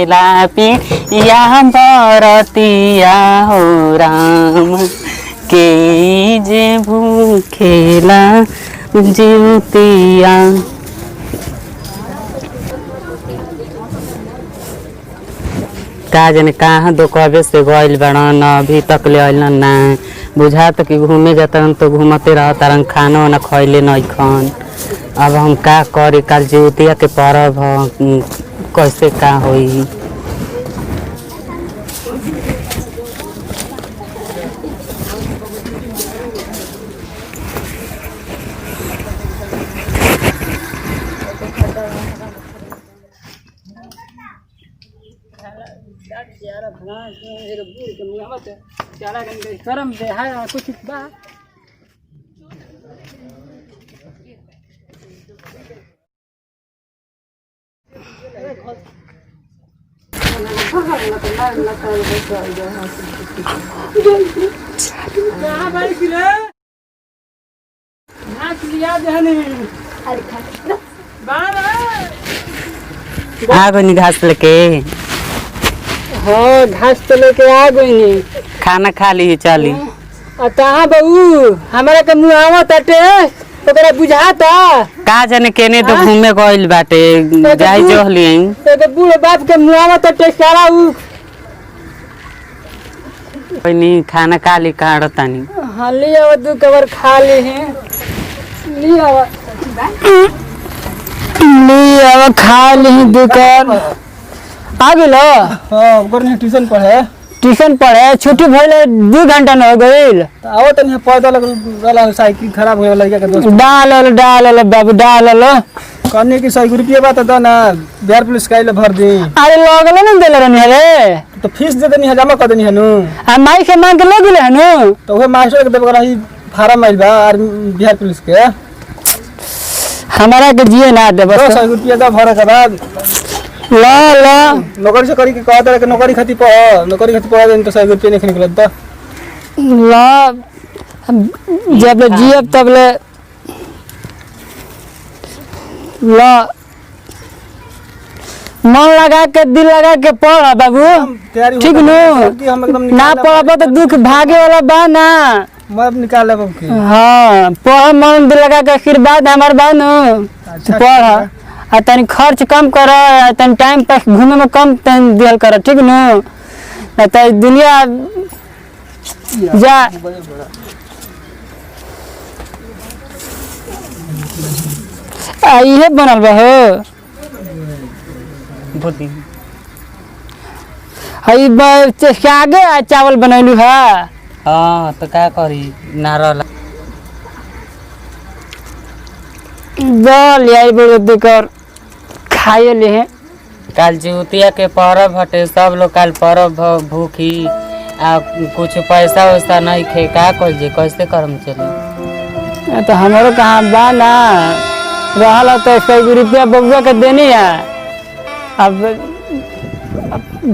खेला पिया बरतिया हो राम के जे भूखेला जीवतिया। का जाने कहाँ दो कबे से गइल बड़न अभी तक ले अइलन ना। बुझा तो कि घूमे जातन तो घूमते रहतन खाना वाना खइले नहीं खन। अब हम का करी कल जीवतिया के परब कैसे का होई। कुछ बा आ गई घास लेके। हाँ घास तो लेके आ गई। खाना खा ली चली। कहाँ बहू हमारा के मुँह तटे ओकरा बुझाता। का जाने केने तो घूमे गइल बाटे जाई जोहली। तो बूढ़ बाप के मुँह तटे सारा उ नहीं खाना खा ली काटतानी। हाँ लिया दू कबर खा ली है लिया खा ली दुकान आ गेलो। हाँ ट्यूशन पढ़े छुट्टी भइले 2 घंटा न हो गइल। आओ तनी पैदल वाला साइकिल खराब होय लड़का के दोस्त डाल बाबू डाल कन्ने की 100 रुपया बात द ना बिहार पुलिस काइले भर दी। अरे लगले न देले रहनी रे तो फीस दे देनी है जमा कर देनी है नु। आ माई से मांग के ले गेले है नु तो ओहे मास्टर के देबे रही फार्म आइल बा और बिहार पुलिस के हमारा के जिए ना दे बस 100 रुपया द भरे के बाद ला नौकरी से करी के कहत रहे कि नौकरी खाती पढ़ देन तो 100 रुपया नहीं निकलत त ला जब ले जियब तब ले ला मन लगा के दिल लगा के पढ़ बाबू ठीक नु ना पढ़ब तो दुख भागे वाला बा ना मैं निकाल लेब के। हां पढ़ मन दिल लगा के आशीर्वाद हमार बा नु पढ़ आ तनी खर्च कम कर तनी टाइम पास घूमे में कम दियल कर ठीक नु ना त दुनिया जा इहे बनल बा हो बुद्धि हई आगे चावल बनैलू है। हाँ तो का करी नारल दल यही बड़े देकर खाए ले हैं। कल जीवतिया के परब हटे सब लोग कल परब भूखी आ कुछ पैसा वैसा नहीं खे का कर जे कैसे करम चली। तो हमारे कहाँ बा ना रहल तो 100 रुपया बबुआ के देनी है। अब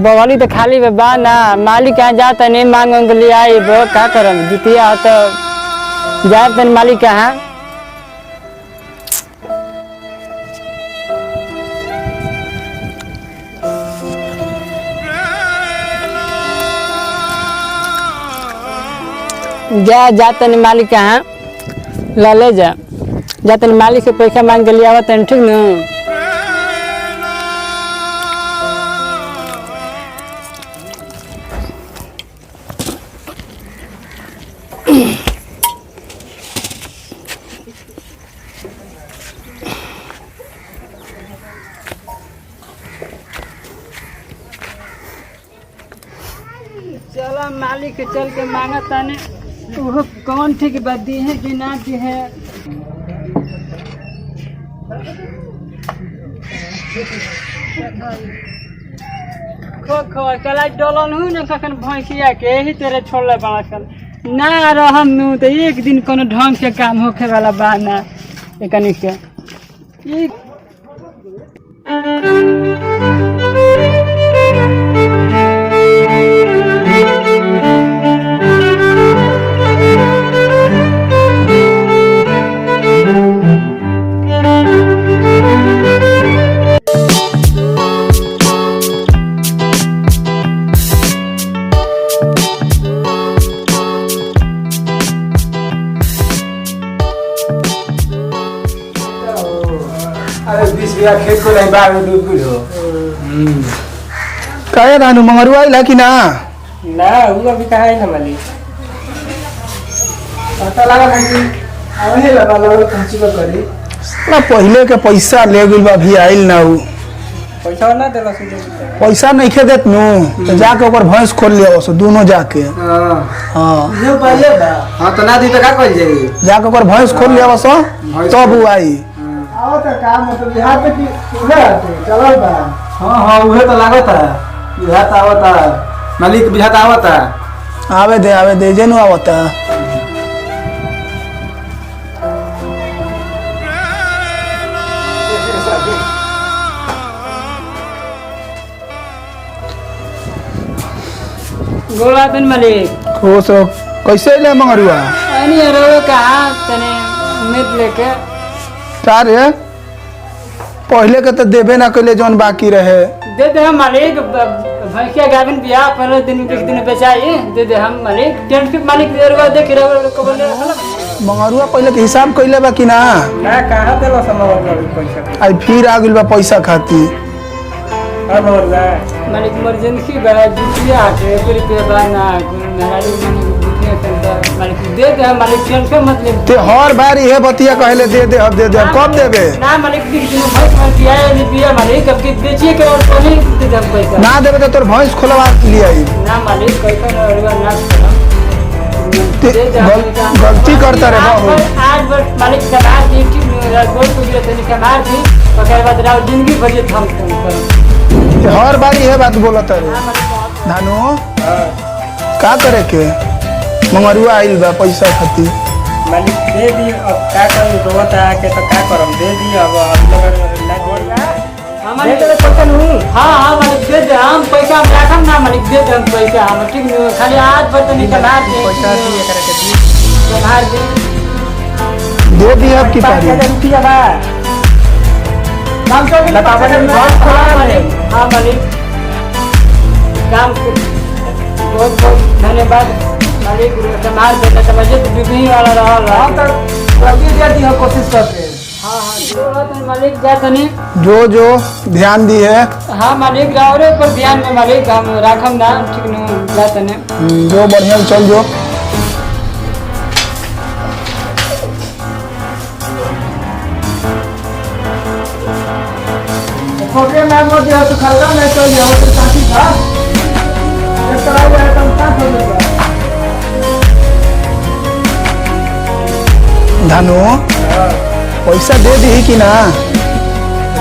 बवाली तो खाली बा ना मालिक कहाँ जाता नहीं मांग ले आई का करम जुतिया तो जाते मालिक कहाँ जातन मालिक कहाँ ला ले जातन मालिक से पैसा मांग के लिए आवत ठीक न। चला मालिक के चल के मांगा ताने वो कौन ठीक बदी है कि ना दी है। खो चला डोलन हूँ ना सखन भैंसिया के ही तेरे छोड़ले बड़ा सन ना रहम नु तो एक दिन कोनो ढंग के काम होखे वाला बा ना एकनी के बिया खेत को नहीं बाग में डूब गई हो। काहे धानु मंगरुआ आइला कि ना? ना वो अभी कहाँ है ना मालिक। पता लगा ना कि आवे लगा लगा पहुंची को करी। ना पहले के पैसा ले गइल बा भी आइल ना उ। पैसा ना देला सुन। पैसा नहीं खे देत नु तो जाके ओकर भैंस खोल लिया सो दोनों जाके। हां हां ये पहले बा। हां तो ना दी तो का कइल जाई। जाके ओकर भैंस खोल लिया सो तब उ आई। आओ तो काम मतलब बिहार पे की उहे चलल बा। हां उहे तो लागत है। बिहार आवता मालिक बिहार आवता। आवे दे जेनु आवता। गोला तन मालिक खुश हो कैसे ले मंगरुआ? अनि रो कहा तने उम्मीद लेके का रे पहले के तो देबे ना कइले जौन बाकी रहे। दे दे हम मालिक भैंसिया गाभिन बिया पहले दिन एक दिन बेचाई दे दे हम मालिक टेंट के मालिक दे रो देख रो को बोले मंगरुआ पहले के हिसाब कइले बा कि ना? ना कहां देला समझ पैसा। आई फिर आ गइल बा पैसा खाती। अब और ना मालिक इमरजेंसी बा जुटिया के रुपया बा ना मेहरारू मालिक दुनिया के मालिक दे दे हम मालिक टेंशन मत ले ते हर बार इहे बतिया कहले दे दे अब कब देबे? ना मालिक दिन दिन भैंस मर दिया है बिया मालिक अब की बेचिए के और कोनी दे दे हम पैसा ना देबे तो तोर भैंस खोलवा लिए आई। ना मालिक कैसा ना रुपया ना गलती करता रे बाबू। आज बस मालिक कमार दी गोल को गिरे तनी कमार दी ओकर बाद राव जिंदगी भर ये थम कर हर बार यह बात बोलत रे धानु। का करे के मंगरुआ आइल बा पैसा खाती। मालिक दे दी अब का करूं रोता के तो का करम दे दी अब लोग ना बोलना हमारे दे पैसा नु। हां मालिक दे दे हम पैसा हम रखम ना मालिक दे दे हम पैसा हम ठीक नहीं खाली आज भर तनी कमार दे पैसा दिए करे के दी कमार दे दे दी अब की पारी। 5000 रुपया बा काम कर लता बने बहुत खोला मालिक। हाँ मालिक काम बहुत बहुत धन्यवाद मालिक कमार देना समझे तो बिबी वाला रहल हम तो जल्दी दे दी कोशिश करते। हाँ हाँ तो मालिक जा तनी जो ध्यान दी है। हाँ मालिक रावरे पर ध्यान में मालिक हम राखम ना ठीक न जा तने जो बढ़िया से चल जो। छोटे में वो जो तो खल्ला में तो ये तो साथी था एक तरह का आइटम था हो गया। धानु पैसा दे दी कि ना?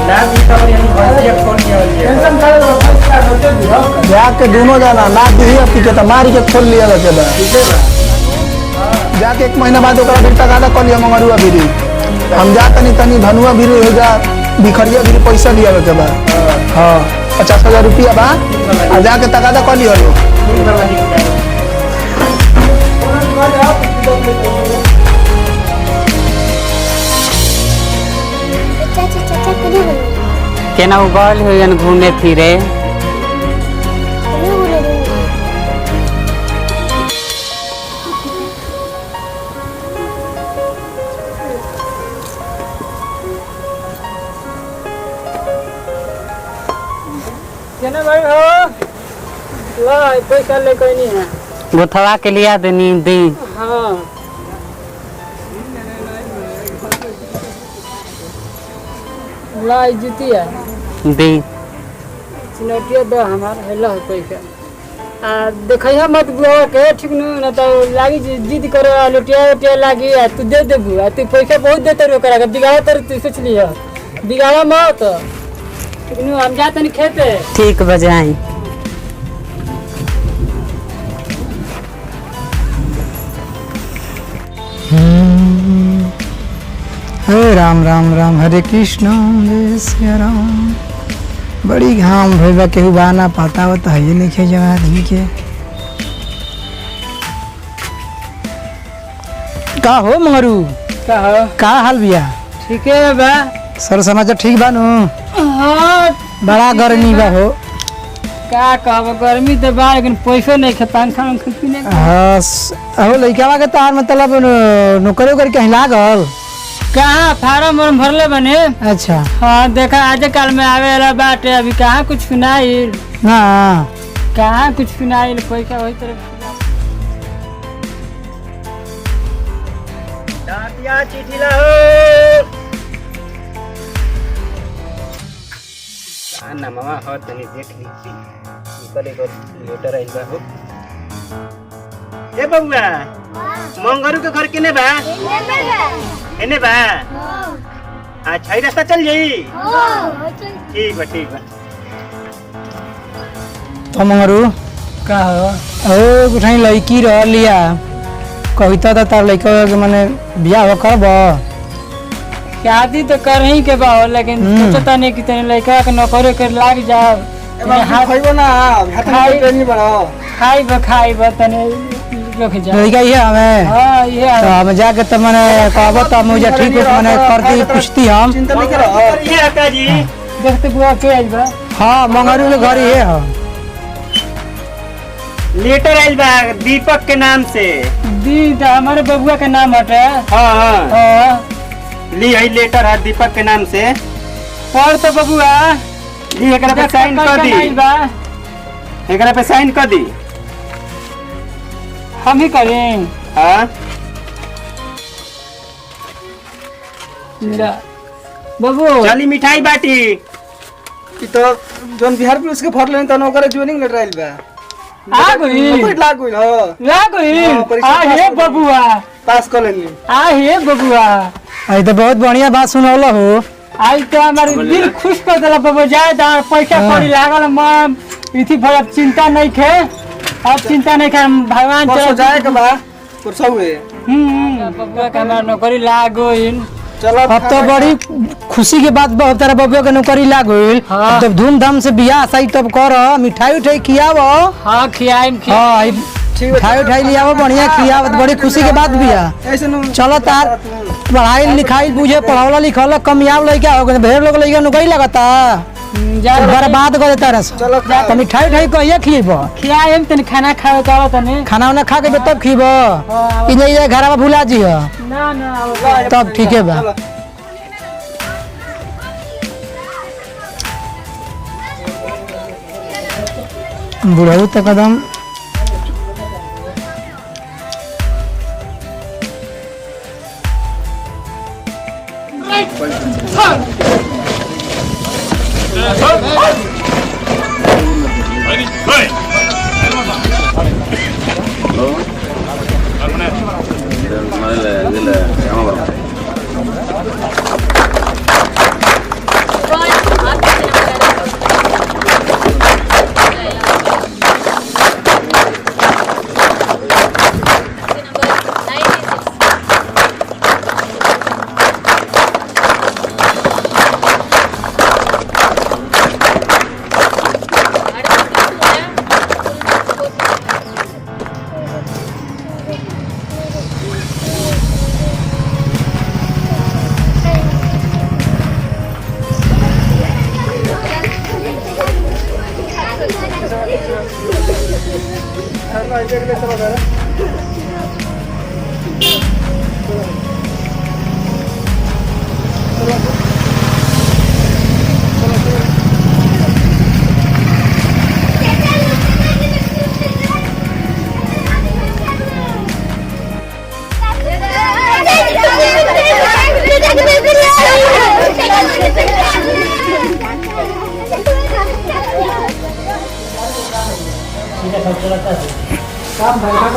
ना भी तो ये भैया फोन किया टेंशन करे लो पैसा होते दियो जाके दोनों जाना ना दी अब की के मारी के खोल लिया के बा। ठीक है बा। जाके एक महीना बाद ओकरा बेटा कादा कर लिया मंगरुआ बिरी। हम जा तनी धनुआ बिरी हो जा बिखरिया बिरी पैसा लिया के बा। हां 50,000 रुपया बा आ जाके तगादा कर लियो लो। चाचा कभी बोलो केना उगल होयन घूमे फिरे। कभी बोलो केना भाई हो ला पैसा ले कोई नहीं है गोथवा के लिया देनी दी। हाँ ला जुती है दी चिनौटिया दो हमार हेला हो पैसा आ देखैया मत बुआ के ठीक न तो लागी जिद करे लुटिया लागी आ तू दे देबू आ तू पैसा बहुत देते रो करा बिगाड़ तर तू सोच लिया बिगाड़ा मत ठीक न हम जा तनी खेते ठीक बजाई। हरे राम राम राम हरे कृष्ण हरे सिया राम। बड़ी घाम भइबा केहू बा ना पता हो तो है नहीं जवा आदमी के। का हो मंगरू का हाल बिया? ठीक है बा सर समाचार ठीक बा नु? हाँ बड़ा गर्मी बा हो। का कहब गर्मी तो बा लेकिन पैसो नहीं खे पंखा पीने हाँ हो लइकावा के तार मतलब नौकरी उकरी कहीं लागल? कहाँ फार्म वार्म भरले बने। अच्छा हाँ देखा आज कल में आवे वाला बाटे, अभी कहाँ कुछ सुनाइल, ना कहाँ कुछ सुनाइल, पैसा वही तरफ चिट्ठी लाओ। ना मामा हो तनी देख ली निकल एक लेटर आइल बा हो। ए बबुआ मंगरू के घर केने बा? एने बा। अच्छा ही रास्ता चल जाई। ठीक बा ठीक बा। तो मंगरू का हो। ओ गुठाई लड़की रह लिया कविता तो तार लड़का के माने बियाह हो करब। शादी तो कर ही के बा, लेकिन सोचता नहीं कि तेरे लड़का के नौकरी कर लाग जाओ। हाथ खइबो ना हाथ में ट्रेनिंग बढ़ाओ। खाई बा तने रुक जा। लड़का ये हमें हाँ ये तो हम जाके तो मैंने कहब तो मुझे ठीक हो मैंने करती पूछती हम। चिंता नहीं करो। ये आका जी देखते बुआ के आइल बा। हाँ मंगरू के घर ये है। लेटर आइल बा दीपक के नाम से। दी तो हमारे बबुआ के नाम हटे। हाँ हाँ हाँ ली है लेटर है दीपक के नाम से। और तो बबुआ ली एकरा पे साइन कर दी। आइल बा, एकरा पे साइन कर दी। हम ही करें। हाँ मेरा बबू चली मिठाई बाटी। ई तो जोन बिहार पुलिस के फॉर लेन त ओकरे ज्वाइनिंग लेटर आइल बा। आ गई नौकरी लाग गइल हो। लाग गई। हाँ, परीक्षा आ पास हे कर ली। बबुआ, पास कर लेनी। आ हे बबुआ, आई तो बहुत बढ़िया बात सुनौल हो। आज तो हमारे दिल खुश कर दिला बबुआ। जाए तो पैसा कौड़ी लागल मां इथी भर अब चिंता नहीं खे। अब चिंता नहीं खे, भगवान परसों जाए के बा परसों हुए। बबुआ के हमारा नौकरी लाग गई। चलो अब तो बड़ी खुशी की बात बा तेरा बबुआ के नौकरी लाग गइल। हाँ। तब धूमधाम से बियाह सही तब कर मिठाई उठाई खियाव। हाँ खियाई हाँ मिठाई उठाई लियाव बढ़िया खियाव बड़ी खुशी के बात बिया। ऐसे नु चलो तार पढ़ाई लिखाई बुझे पढ़ावला लिखल कमियाव लइका हो गए ढेर लोग लइका नौकरी लगता बर्बाद कर देता रस। चलो खा। तो मिठाई उठाई कहिया खिएब? खियाई हम तनी खाना खाओ तो तनी खाना वाना खा के तब खिएब कि नहीं ये घरवा भुला जी ना ना तब ठीक है बा। बुढ़ऊ तो कदम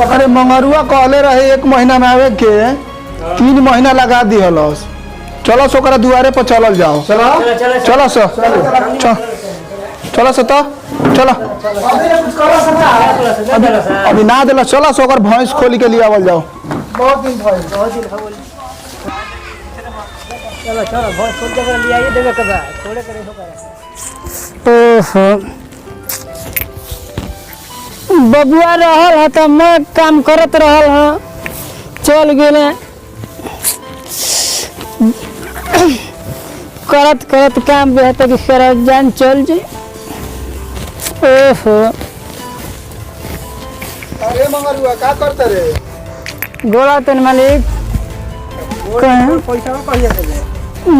अरे मंगरुआ कहले रहे 1 महीना में आवे के 3 महीना लगा दिहलस। चलो सो ओकरा दुआरे पर चलल जाओ। चलो चलो सो चलो सो तो चलो अभी ना दिला। चलो सो ओकर भैंस खोली के लिए आवल जाओ। बहुत दिन भइल चलो चलो बहुत खोल के ले आइए देवे के बा थोड़े करे हो करे। ओहो बबुआ रहल है तो मैं काम करत रहल है चल गेले करत करत काम बेहतर कि सारा जान चल जाए। ओहो अरे मंगरुआ का करते रे? गोला तन मालिक कहे पैसा कहिए देबे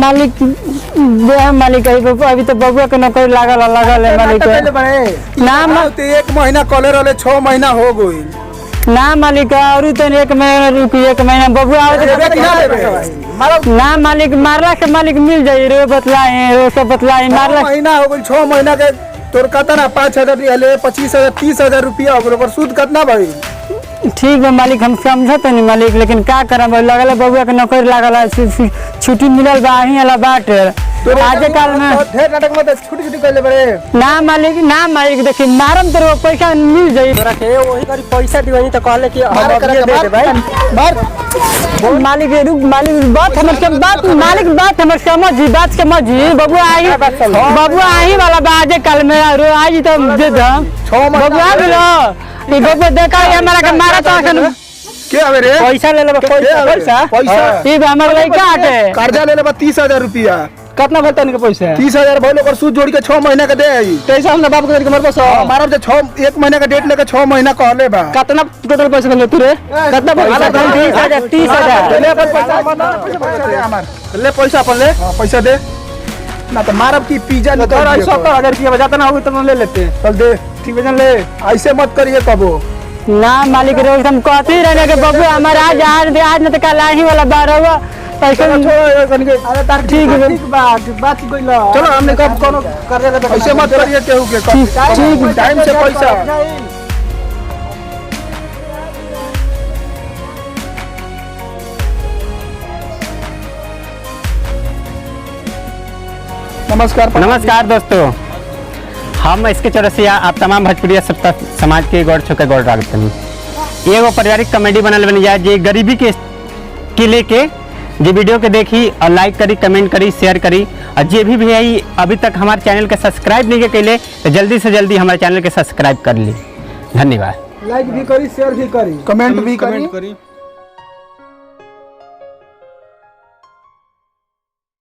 मालिक दे मालिक अभी तो बबुआ के नौकरी लागल है मालिक ना ते 1 महीना कॉले रहले 6 महीना हो गई ना मालिक और तो 1 महीना रुकी 1 महीना बबुआ ना मालिक मारला के मालिक मिल जाई रो बतलाए रो सब बतलाए मारला महीना हो गई 6 महीना के तोर कतना 5000 दिहले 25000 30000 रुपया हो गलो पर सूद कितना भाई ठीक है मालिक हम समझत नहीं मालिक लेकिन का करब लगल बबुआ के नौकरी लागल है छुट्टी मिलल बा ही वाला बाट आज काल में ढेर नाटक मत छुट्टी करले बड़े ना मालिक देखी मारम तो पैसा मिल जाई तोरा के वही करी पैसा दिवानी तो कहले कि हम मार दे दे भाई मार मालिक रुक मालिक बात हमर समझी बबुआ आई वाला बा आज काल में आज तो दे दो 6 बबुआ महीना बोलो बबुआ देखा हमारा के मारा तो के आवे रे पैसा ले लेबा पैसा ई हमर लइका आटे कर्जा ले लेबा 30000 रुपया कितना भरता के पैसा 30000 भइलो पर सूद जोड़ के 6 महीना के दे आई पैसा हम बाप के मर बस हमारा जे 1 महीना का डेट लेके 6 महीना कहले बा कितना टोटल पैसा ले तू रे कितना पैसा 30000 ले अपन पैसा दे हमार ले पैसा अपन ले पैसा दे ना तो मारब की पिज्जा निकल 70000 रुपया जाता ना होगी तो ले लेते चल दे ठीक है ले ऐसे मत करिए कबो ना मालिक रे हम कहते रहने के बबू हमारा आज न तो कल ही वाला बारह पैसा अरे तार ठीक है बात गइला चलो हमने कब कोनो कर दे ऐसे मत करिए केहू के ठीक टाइम से पैसा नमस्कार दोस्तों, हम इसके चौरसिया आप तमाम भोजपुरिया सब समाज के गौर छुके गौर रखते हैं। एगो पारिवारिक कॉमेडी बनल बन जाए जे गरीबी के लेके जे वीडियो के देखी और लाइक करी, कमेंट करी, शेयर करी और जे भी आई अभी तक हमारे चैनल के सब्सक्राइब नहीं कैले तो जल्दी से जल्दी हमारे चैनल के सब्सक्राइब कर ली। धन्यवाद। लाइक भी करी, शेयर भी करी, कमेंट भी करी।